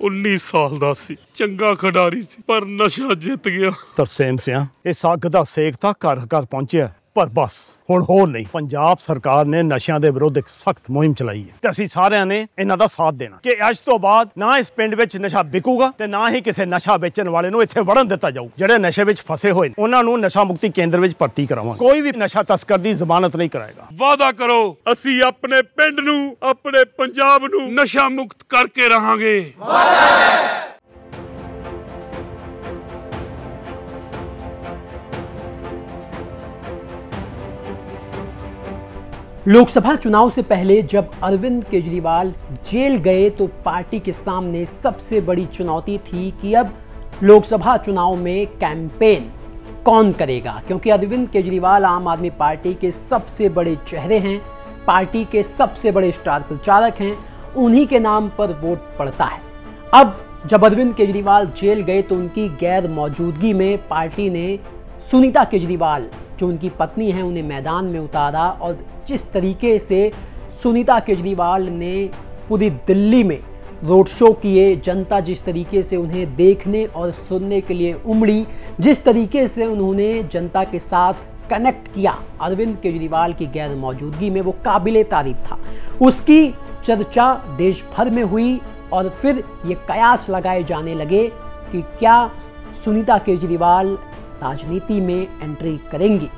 19 साल ਦਾ ਸੀ, ਚੰਗਾ ਖਿਡਾਰੀ ਸੀ, ਪਰ ਨਸ਼ਾ ਜਿੱਤ ਗਿਆ। ਤਰਸੇਮ ਸਿਆ, ਇਸ ਅੱਗ ਦਾ ਸੇਕ ਤਾਂ ਘਰ ਘਰ ਪਹੁੰਚਿਆ, ਪਰ ਬਸ ਹੁਣ ਹੋਰ ਨਹੀਂ। ਪੰਜਾਬ ਸਰਕਾਰ ਨੇ ਨਸ਼ਿਆਂ ਦੇ ਵਿਰੁੱਧ ਇੱਕ ਸਖਤ ਮੁਹਿੰਮ ਚਲਾਈ ਹੈ ਤੇ ਅਸੀਂ ਸਾਰਿਆਂ ਨੇ ਇਹਨਾਂ ਦਾ ਸਾਥ ਦੇਣਾ ਕਿ ਅੱਜ ਤੋਂ ਬਾਅਦ ਨਾ ਇਸ ਪਿੰਡ ਵਿੱਚ ਨਸ਼ਾ ਵਿਕੂਗਾ ਤੇ ਨਾ ਹੀ ਕਿਸੇ ਨਸ਼ਾ ਵੇਚਣ ਵਾਲੇ ਨੂੰ ਇੱਥੇ ਵੜਨ ਦਿੱਤਾ ਜਾਊ। ਜਿਹੜੇ ਨਸ਼ੇ ਵਿੱਚ ਫਸੇ ਹੋਏ ਨੇ ਉਹਨਾਂ ਨੂੰ ਨਸ਼ਾ ਮੁਕਤੀ ਕੇਂਦਰ ਵਿੱਚ ਭਰਤੀ ਕਰਾਵਾਂਗੇ। ਕੋਈ ਵੀ ਨਸ਼ਾ ਤਸਕਰ ਦੀ ਜ਼ਮਾਨਤ ਨਹੀਂ ਕਰਾਏਗਾ। ਵਾਅਦਾ ਕਰੋ, ਅਸੀਂ ਆਪਣੇ ਪਿੰਡ ਨੂੰ, ਆਪਣੇ ਪੰਜਾਬ ਨੂੰ ਨਸ਼ਾ ਮੁਕਤ ਕਰਕੇ ਰਹਾਂਗੇ। लोकसभा चुनाव से पहले जब अरविंद केजरीवाल जेल गए तो पार्टी के सामने सबसे बड़ी चुनौती थी कि अब लोकसभा चुनाव में कैंपेन कौन करेगा, क्योंकि अरविंद केजरीवाल आम आदमी पार्टी के सबसे बड़े चेहरे हैं, पार्टी के सबसे बड़े स्टार प्रचारक हैं, उन्हीं के नाम पर वोट पड़ता है। अब जब अरविंद केजरीवाल जेल गए तो उनकी गैर मौजूदगी में पार्टी ने सुनीता केजरीवाल जो उनकी पत्नी है उन्हें मैदान में उतारा और जिस तरीके से सुनीता केजरीवाल ने पूरी दिल्ली में रोड शो किए, जनता जिस तरीके से उन्हें देखने और सुनने के लिए उमड़ी, जिस तरीके से उन्होंने जनता के साथ कनेक्ट किया अरविंद केजरीवाल की गैर मौजूदगी में, वो काबिले तारीफ था। उसकी चर्चा देश भर में हुई और फिर ये कयास लगाए जाने लगे कि क्या सुनीता केजरीवाल राजनीति में एंट्री करेंगी।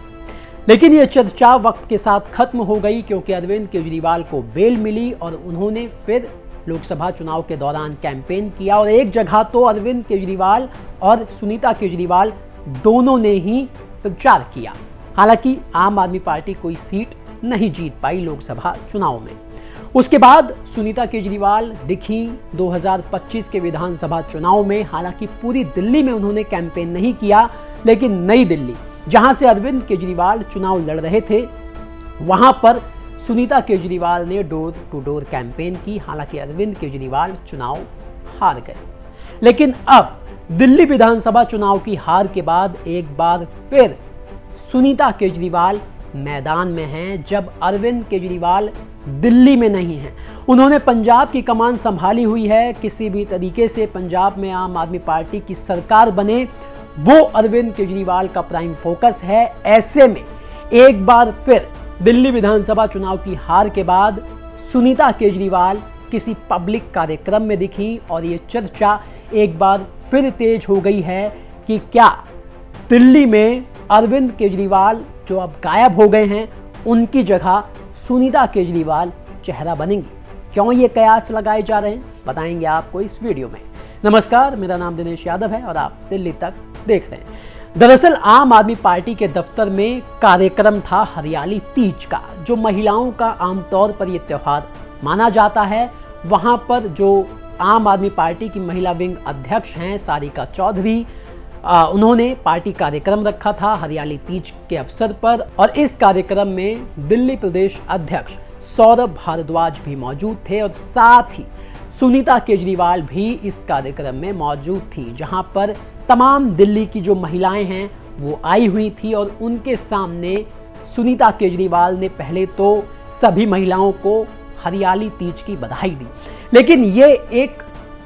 लेकिन ये चर्चा वक्त के साथ खत्म हो गई क्योंकि अरविंद केजरीवाल को बेल मिली और उन्होंने फिर लोकसभा चुनाव के दौरान कैंपेन किया और एक जगह तो अरविंद केजरीवाल और सुनीता केजरीवाल दोनों ने ही प्रचार किया। हालांकि आम आदमी पार्टी कोई सीट नहीं जीत पाई लोकसभा चुनाव में। उसके बाद सुनीता केजरीवाल दिखी 2025 के विधानसभा चुनाव में। हालांकि पूरी दिल्ली में उन्होंने कैंपेन नहीं किया, लेकिन नई दिल्ली जहां से अरविंद केजरीवाल चुनाव लड़ रहे थे वहां पर सुनीता केजरीवाल ने डोर टू डोर कैंपेन की। हालांकि अरविंद केजरीवाल चुनाव हार गए, लेकिन अब दिल्ली विधानसभा चुनाव की हार के बाद एक बार फिर सुनीता केजरीवाल मैदान में हैं। जब अरविंद केजरीवाल दिल्ली में नहीं हैं, उन्होंने पंजाब की कमान संभाली हुई है। किसी भी तरीके से पंजाब में आम आदमी पार्टी की सरकार बने, वो अरविंद केजरीवाल का प्राइम फोकस है। ऐसे में एक बार फिर दिल्ली विधानसभा चुनाव की हार के बाद सुनीता केजरीवाल किसी पब्लिक कार्यक्रम में दिखी और ये चर्चा एक बार फिर तेज हो गई है कि क्या दिल्ली में अरविंद केजरीवाल जो अब गायब हो गए हैं उनकी जगह सुनीता केजरीवाल चेहरा बनेंगी। क्यों ये कयास लगाए जा रहे हैं, बताएंगे आपको इस वीडियो में। नमस्कार, मेरा नाम दिनेश यादव है और आप दिल्ली तक देख रहे हैं। दरअसल आम आदमी पार्टी के दफ्तर में कार्यक्रम था हरियाली तीज का, जो महिलाओं का आमतौर पर यह त्योहार माना जाता है। वहां पर जो आम आदमी पार्टी की महिला विंग अध्यक्ष हैं सारिका चौधरी, उन्होंने पार्टी कार्यक्रम रखा था हरियाली तीज के अवसर पर और इस कार्यक्रम में दिल्ली प्रदेश अध्यक्ष सौरभ भारद्वाज भी मौजूद थे और साथ ही सुनीता केजरीवाल भी इस कार्यक्रम में मौजूद थी, जहां पर तमाम दिल्ली की जो महिलाएं हैं वो आई हुई थी और उनके सामने सुनीता केजरीवाल ने पहले तो सभी महिलाओं को हरियाली तीज की बधाई दी। लेकिन ये एक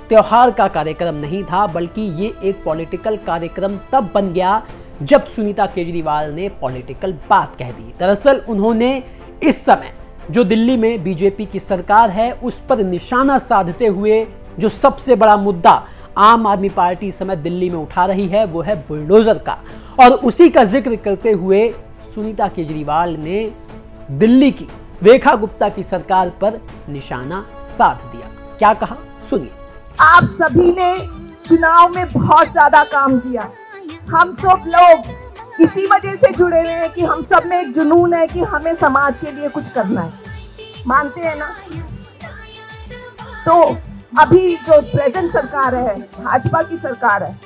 त्योहार का कार्यक्रम नहीं था, बल्कि ये एक पॉलिटिकल कार्यक्रम तब बन गया जब सुनीता केजरीवाल ने पॉलिटिकल बात कह दी। दरअसल उन्होंने इस समय जो दिल्ली में बीजेपी की सरकार है उस पर निशाना साधते हुए जो सबसे बड़ा मुद्दा आम आदमी पार्टी इस समय दिल्ली में उठा रही है वो है बुलडोजर का, और उसी का जिक्र करते हुए सुनीता केजरीवाल ने दिल्ली की रेखा गुप्ता की सरकार पर निशाना साध दिया। क्या कहा, सुनिए। आप सभी ने चुनाव में बहुत ज्यादा काम किया। हम सब लोग इसी वजह से जुड़े हुए हैं कि हम सब में एक जुनून है कि हमें समाज के लिए कुछ करना है, मानते हैं ना। तो अभी जो प्रेजेंट सरकार है, भाजपा की सरकार है,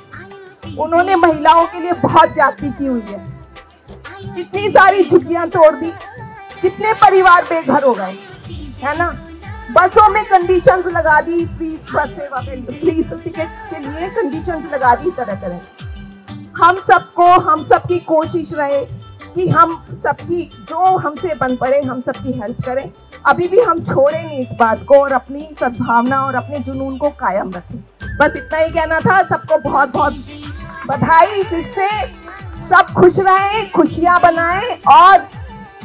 उन्होंने महिलाओं के लिए बहुत जागृति की हुई है। कितनी सारी झुग्गियां तोड़ दी, कितने परिवार बेघर हो गए, है ना। बसों में कंडीशंस लगा दी, फ्री बस सेवा फ्री टिकट के लिए कंडीशंस लगा दी तरह तरह। हम सबकी कोशिश रहे कि हम सबकी जो हमसे बन पड़े हम सबकी हेल्प करें अभी भी हम छोड़े नहीं इस बात को और अपनी सद्भावना और अपने जुनून को कायम रखें। बस इतना ही कहना था। सबको बहुत बहुत बधाई फिर से। सब खुश रहें, खुशियां बनाएं और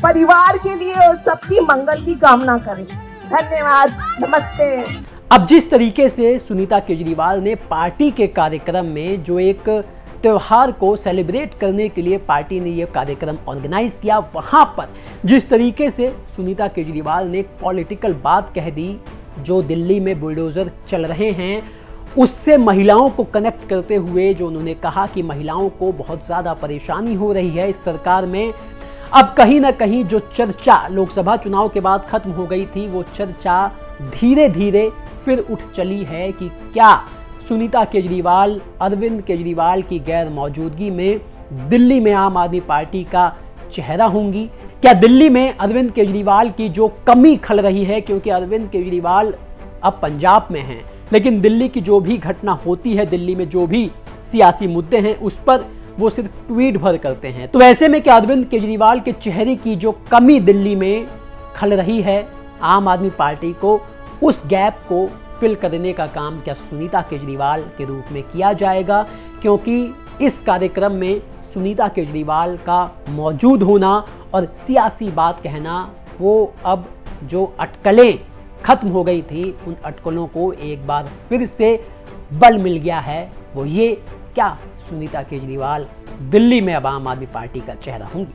परिवार के लिए और सबकी मंगल की कामना करें। धन्यवाद, नमस्ते। अब जिस तरीके से सुनीता केजरीवाल ने पार्टी के कार्यक्रम में जो एक त्योहार को सेलिब्रेट करने के लिए पार्टी ने यह कार्यक्रम ऑर्गेनाइज किया, वहां पर जिस तरीके से सुनीता केजरीवाल ने एक पॉलिटिकल बात कह दी, जो दिल्ली में बुलडोजर चल रहे हैं उससे महिलाओं को कनेक्ट करते हुए जो उन्होंने कहा कि महिलाओं को बहुत ज़्यादा परेशानी हो रही है इस सरकार में। अब कहीं ना कहीं जो चर्चा लोकसभा चुनाव के बाद खत्म हो गई थी, वो चर्चा धीरे धीरे फिर उठ चली है कि क्या सुनीता केजरीवाल अरविंद केजरीवाल की गैर मौजूदगी में दिल्ली में आम आदमी पार्टी का चेहरा होंगी। क्या दिल्ली में अरविंद केजरीवाल की जो कमी खल रही है, क्योंकि अरविंद केजरीवाल अब पंजाब में हैं, लेकिन दिल्ली की जो भी घटना होती है, दिल्ली में जो भी सियासी मुद्दे हैं, उस पर वो सिर्फ ट्वीट भर करते हैं। तो ऐसे में क्या अरविंद केजरीवाल के चेहरे की जो कमी दिल्ली में खल रही है, आम आदमी पार्टी को उस गैप को फिल करने का काम क्या सुनीता केजरीवाल के रूप में किया जाएगा? क्योंकि इस कार्यक्रम में सुनीता केजरीवाल का मौजूद होना और सियासी बात कहना, वो अब जो अटकलें खत्म हो गई थी, उन अटकलों को एक बार फिर से बल मिल गया है। वो ये, क्या सुनीता केजरीवाल दिल्ली में अब आम आदमी पार्टी का चेहरा होंगी?